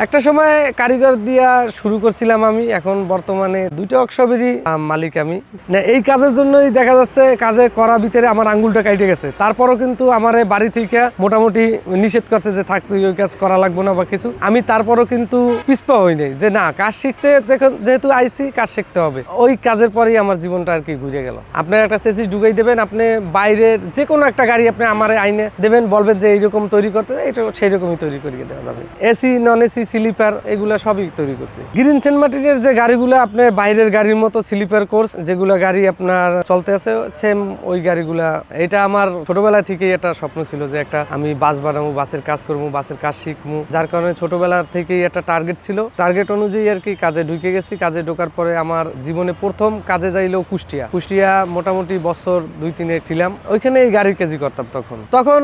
একটা সময় কারিগর দিয়া শুরু করছিলাম আমি, এখন বর্তমানে দুইটা ওয়ার্কশপেরই মালিক আমি। না এই কাজের জন্যই দেখা যাচ্ছে কাজে করা ভিতরে আমার আঙ্গুলটা কাটে গেছে, তারপরও কিন্তু আমার বাড়ি থেকে মোটামুটি নিষেধ করছে যে থাক তুই ওই কাজ করা লাগবে না বা কিছু। আমি তারপরও কিন্তু পিছপা হই নাই যে না কাজ শিখতে যেহেতু আইসি কাজ শিখতে হবে। ওই কাজের পরেই আমার জীবনটা আর কি ঘুরে গেল। আপনার একটা চেসিস ঢুকাই দেবেন, আপনি বাইরের যে কোনো একটা গাড়ি আপনি আমার আইনে দেবেন, বলবেন যে এইরকম তৈরি করতে, এটা সেই রকমই তৈরি করিয়ে দেওয়া যাবে। এসি নন এসি স্লিপার এগুলো সবই তৈরি করছে। গ্রিন সেন্ট মার্টিনের যে গাড়িগুলো আপনার বাইরের গাড়ির মতো স্লিপার কোর্স যেগুলো গাড়ি আপনার চলতে আছে সেম ওই গাড়িগুলা। এটা আমার ছোটবেলা থেকেই একটা স্বপ্ন ছিল যে একটা আমি বাস বানাবো, বাসের কাজ করবো, বাসের কাজ শিখবো। যার কারণে ছোটবেলার থেকেই একটা টার্গেট ছিল। টার্গেট অনুযায়ী আর কি কাজে ঢুকে গেছি। কাজে ঢোকার পরে আমার জীবনে প্রথম কাজে যাইলো কুষ্টিয়া মোটামুটি বছর 2-3 ছিলাম। ওইখানে এই গাড়ির কাজই করতাম। তখন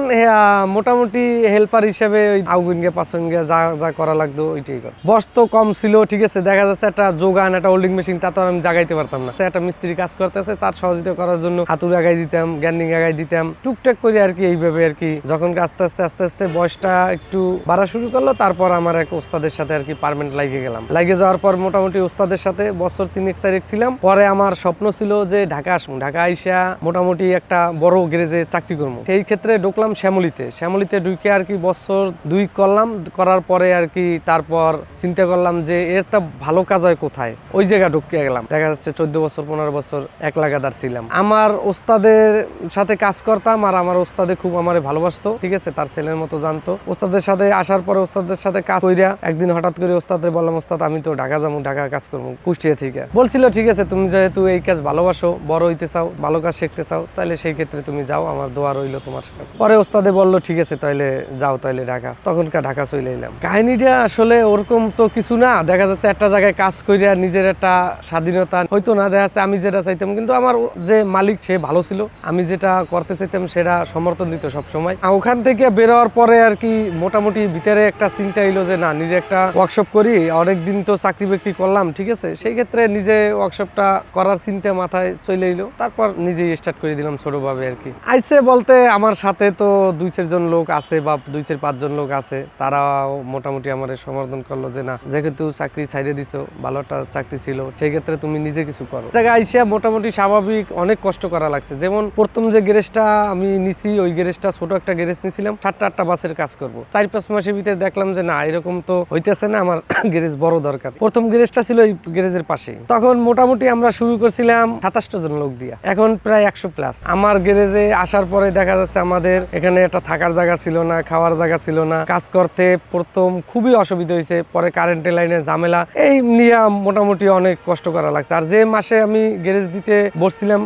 মোটামুটি হেল্পার হিসেবে ওই আউগুনগে পাঁচনগে যা যা করা লাগতো ওইটাই কর। বস তো কম ছিল, ঠিক আছে। দেখা যাচ্ছে একটা যোগান, একটা হোল্ডিং মেশিন, তা তো আমি জাগাইতে পারতাম না। একটা মিস্ত্রি কাজ করতেছে, তার সহযোগিতা করার জন্য হাতুড় আগাই দিতাম, গ্যান্ডিং আগাই দিতাম, টুকটাক করে আর কি। এইভাবে আর কি যখন আস্তে আস্তে বয়সটা একটু বাড়া শুরু করলো, তারপর আমার এক ওস্তাদের সাথে আর কি পার্মানেন্ট লাগিয়ে গেলাম। লাগিয়ে যাওয়ার পর মোটামুটি ওস্তাদের সাথে বছর 3-4 ছিলাম। পরে আমার স্বপ্ন ছিল যে ঢাকা আসবো, ঢাকা আইসা মোটামুটি একটা বড় গ্যারেজে চাকরি করবো। সেই ক্ষেত্রে ঢুকলাম শ্যামলীতে ঢুকে আর কি বছর 2 করলাম। করার পরে আর কি তারপর চিন্তা করলাম যে এর তা ভালো কাজ হয় কোথায়, ওই জায়গা ঢুকে গেলাম। দেখা যাচ্ছে 14 বছর 15 বছর এক লাগাতার ছিলাম। আমার ওস্তাদের সাথে কাজ করতাম আর আমার ওস্তাদে খুব আমারে ভালোবাসতো, ঠিক আছে। তার ছেলের মতো জানতো। ওস্তাদের সাথে আসার পরে ওস্তাদের সাথে কাজ কইরা একদিন হঠাৎ করে ওস্তাদের বললাম, ওস্তাদ আমি তো ঢাকা যাবো, ঢাকা কাজ করবো কুষ্টিয়া থেকে। বলছিল ঠিক আছে, তুমি যেহেতু এই কাজ ভালোবাসো, বড় হইতে চাও, ভালো কাজ শিখতে চাও, তাহলে সেই ক্ষেত্রে তুমি যাও, আমার দোয়া রইলো তোমার সাথে। পরে ওস্তাদে বললো ঠিক আছে তাহলে যাও, তাহলে ঢাকা। তখনকার ঢাকা চলে এলাম। কাহিনীটা আসলে ওরকম তো কিছু না। দেখা যাচ্ছে একটা জায়গায় কাজ কইরা নিজের একটা স্বাধীনতা হয়তো না, দেখা যাচ্ছে আমি যেটা চাইতাম, কিন্তু আমার যে মালিক সে ভালো ছিল, আমি যেটা করতে চাইতাম সেটা সমর্থন দিত সবসময়। ওখান থেকে বেরোয়ার পরে আর কি মোটামুটি ভিতরে একটা চিন্তা এলো যে না নিজে একটা ওয়ার্কশপ করি। অনেকদিন তো চাকরি বাকরি করলাম, ঠিক আছে। সেই ক্ষেত্রে নিজে ওয়ার্কশপটা করার চিন্তা মাথায় চলে এলো। তারপর নিজেই স্টার্ট করে দিলাম ছোটভাবে আর কি। আইসে বলতে আমার সাথে তো 2-4 জন লোক আছে বা 2-4-5 জন লোক আছে, তারাও মোটামুটি আমার সমর্থন করলো যে না যেহেতু চাকরি ছাইড়ে দিছো, ভালো একটা চাকরি ছিল, সেই ক্ষেত্রে তুমি নিজে কিছু করো। জায়গায় আইসা মোটামুটি স্বাভাবিক অনেক কষ্ট করা লাগছে। যেমন প্রথম যে গ্যারেজটা আমি নিছি, ওই গ্যারেজটা ছোট একটা গ্যারেজ নিছিলাম, 7টা বাসের কাজ করবো। 4-5 মাসের ভিতরে দেখলাম যে না এরকম তো হইতেছে না, আমার গ্যারেজ বড় দরকার। প্রথম গ্যারেজটা ছিল এই গ্যারেজের পাশে। তখন মোটামুটি আমরা শুরু করছিলাম 27 জন লোক দিয়া, এখন প্রায় 100+। আমার গ্যারেজে আসার পরে দেখা যাচ্ছে আমাদের এখানে একটা থাকার জায়গা ছিল না, খাওয়ার জায়গা ছিল না। কাজ করতে প্রথম খুবই অসুবিধা হয়েছে, পরে কারেন্টের লাইনের ঝামেলা এই নিয়ে মোটামুটি অনেক কষ্ট করা লাগছে। আর যে মাসে আমি গ্যারেজ দিতে বসছিলাম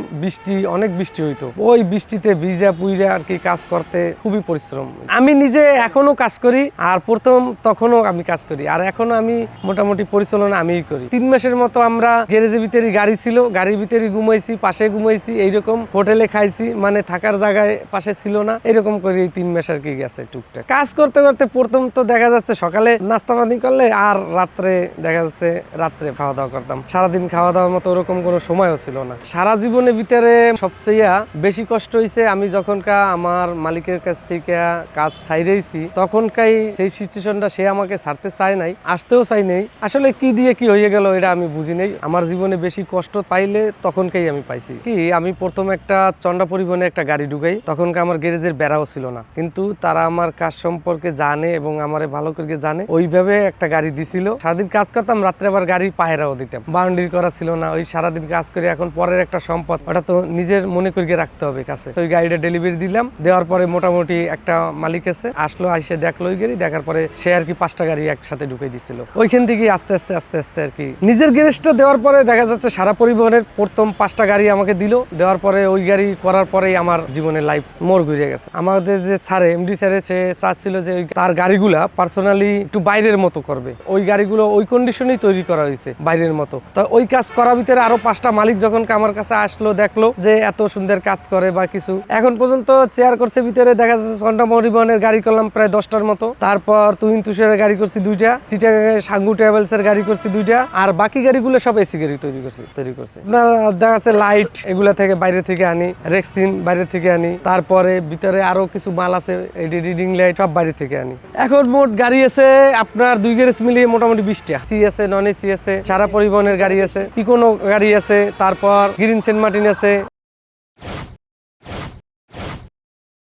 অনেক বৃষ্টি হইতো, ওই বৃষ্টিতে ভিজা পুইরা আর কি কাজ করতে খুবই পরিশ্রম। আমি নিজে এখনো কাজ করি, আর তখনও আমি কাজ করি, আর এখনো আমি মোটামুটি পরিচালনা আমিই করি। 3 মাসের মতো আমরা গ্যারেজের ভিতরে গাড়ি ছিল, গাড়ির ভিতরে ঘুমাইছি, পাশে ঘুমাইছি, এইরকম হোটেলে খাইছি, মানে থাকার জায়গায় পাশে ছিল না। এরকম করে এই 3 মাস আর কি গেছে টুকটাক। কাজ করতে করতে প্রথম তো দেখা যাচ্ছে সকালে নাস্তা পানি করলে আর রাত্রে দেখা যাচ্ছে রাত্রে খাওয়া দাওয়া করতাম। সারাদিন খাওয়া দাওয়ার মতো ওরকম কোনো সময়ও ছিল না। সারা জীবনের ভিতরে সবচেয়ে বেশি কষ্ট হয়েছে আমি যখনকার আমার মালিকের কাছ থেকে কাজ ছাইরেছি, তখনকাই সেই সিচুয়েশনটা সে আমাকে ছাড়তে চায় নাই, আসতেও চাই নাই। আসলে কি দিয়ে কি হয়ে গেল এটা আমি বুঝি নাই। আমার জীবনে বেশি কষ্ট পাইলে তখনকাই আমি পাইছি কি, আমি প্রথম একটা চন্ডা পরিবহনে একটা গাড়ি ঢুকাই। তখনকার আমার গ্যারেজের বেড়াও ছিল না, কিন্তু তারা আমার কাজ সম্পর্কে জানে এবং আমারে ভালো করে জানে, ওইভাবে একটা গাড়ি দিছিল। সারাদিন কাজ করতাম, রাত্রে আবার গাড়ি পায়রাও দিতাম। বাউন্ডারি করা ছিল না, ওই সারাদিন কাজ করে এখন পরের একটা সম্পদ, ওটা তো নিজের মনে করিয়ে রাখতে হবে কাছে। তো ওই গাড়িটা ডেলিভারি দিলাম, দেওয়ার পরে মোটামুটি একটা মালিক আছে আসলো, আইসে দেখলো ওই গাড়ি, দেখার পরে সে আর কি 5টা গাড়ি একসাথে ঢুকাই দিছিল। ওইখান থেকে আস্তে আস্তে আর কি নিজের গ্যারেজটা দেওয়ার পরে দেখা যাচ্ছে সারা পরিবহনের প্রথম 5টা গাড়ি আমাকে দিল। দেওয়ার পরে ওই গাড়ি করার পরেই আমার জীবনের লাইফ মোড় ঘুরে গেছে। আমাদের যে স্যারে এমডি স্যারে সে চাচ্ছিল যে তার গাড়িগুলা পার্সোনালি একটু বাইরের মতো করবে। ওই গাড়িগুলো ওই কন্ডিশনেই তৈরি করা হয়েছে বাইরের মতো। তো ওই কাজ করার ভিতরে আরো 5টা মালিক যখন আমার কাছে আসলো, দেখলো যে এত সুন্দর কাজ করে বা কিছু। এখন পর্যন্ত চেয়ার করছে ভিতরে দেখা যাচ্ছে চন্ডা পরিবহনের গাড়ি করলাম প্রায় 10টার মতো। তারপর তুহিন তুষারের গাড়ি করছি 2টা, চিটাগাং সাঙ্গু ট্রাভেলস এর গাড়ি করছি 2টা, আর বাকি গাড়িগুলো সব এসি গাড়ি তৈরি করছে। আপনার দেখা যাচ্ছে লাইট এগুলা থেকে বাইরে থেকে আনি, রেক্সিন বাইরে থেকে আনি, তারপরে ভিতরে আরো কিছু মাল আছে, রিডিং লাইট সব বাইরে থেকে আনি। এখন মোট গাড়ি আছে আপনার 2 গ্যারেজ মিলিয়ে মোটামুটি 20টা সি আছে, নন এসি আছে, সারা পরিবহনের গাড়ি আছে, ইকোনো গাড়ি আছে, তারপর গ্রিন সেন্ট মার্টিন আছে,